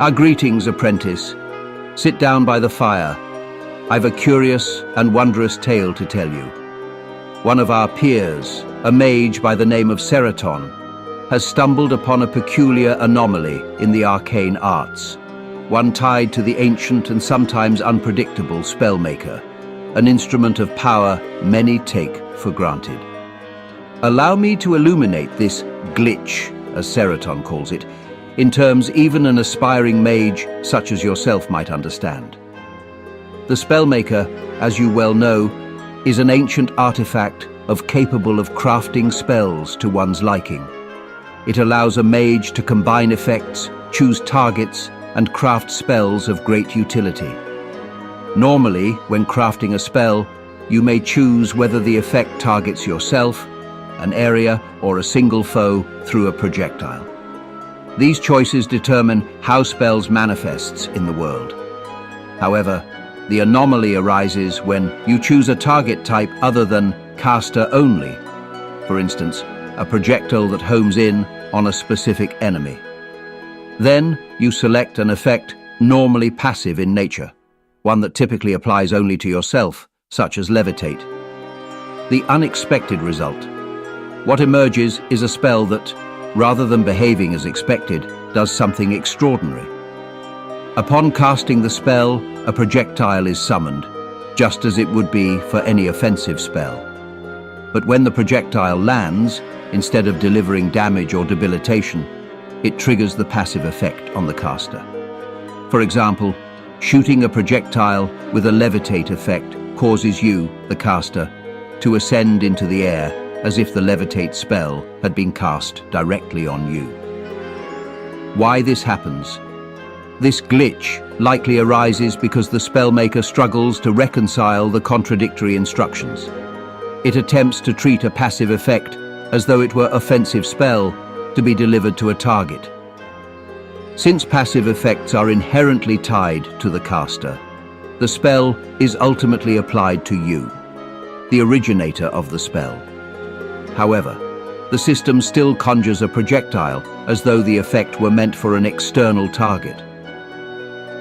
Our greetings, apprentice. Sit down by the fire. I've a curious and wondrous tale to tell you. One of our peers, a mage by the name of Seraton, has stumbled upon a peculiar anomaly in the arcane arts, one tied to the ancient and sometimes unpredictable spellmaker, an instrument of power many take for granted. Allow me to illuminate this glitch, as Seraton calls it, in terms even an aspiring mage such as yourself might understand. The spellmaker, as you well know, is an ancient artifact capable of crafting spells to one's liking. It allows a mage to combine effects, choose targets, and craft spells of great utility. Normally, when crafting a spell, you may choose whether the effect targets yourself, an area, or a single foe through a projectile. These choices determine how spells manifests in the world. However, the anomaly arises when you choose a target type other than caster only. For instance, a projectile that homes in on a specific enemy. Then you select an effect normally passive in nature, one that typically applies only to yourself, such as levitate. The unexpected result. What emerges is a spell that, rather than behaving as expected, does something extraordinary. Upon casting the spell, a projectile is summoned, just as it would be for any offensive spell. But when the projectile lands, instead of delivering damage or debilitation, it triggers the passive effect on the caster. For example, shooting a projectile with a levitate effect causes you, the caster, to ascend into the air as if the levitate spell had been cast directly on you. Why this happens? This glitch likely arises because the spellmaker struggles to reconcile the contradictory instructions. It attempts to treat a passive effect as though it were an offensive spell to be delivered to a target. Since passive effects are inherently tied to the caster, the spell is ultimately applied to you, the originator of the spell. However, the system still conjures a projectile as though the effect were meant for an external target.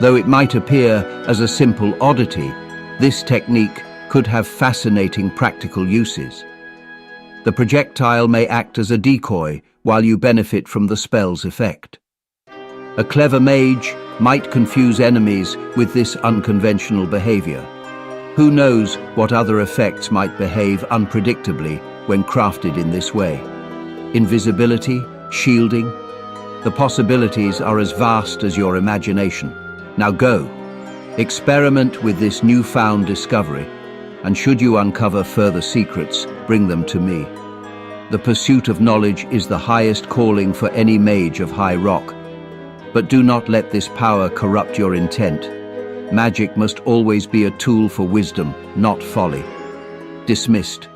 Though it might appear as a simple oddity, this technique could have fascinating practical uses. The projectile may act as a decoy while you benefit from the spell's effect. A clever mage might confuse enemies with this unconventional behavior. Who knows what other effects might behave unpredictably when crafted in this way? Invisibility, shielding. The possibilities are as vast as your imagination. Now go, experiment with this newfound discovery, and should you uncover further secrets, bring them to me. The pursuit of knowledge is the highest calling for any mage of high rock. But do not let this power corrupt your intent. Magic must always be a tool for wisdom, not folly. Dismissed.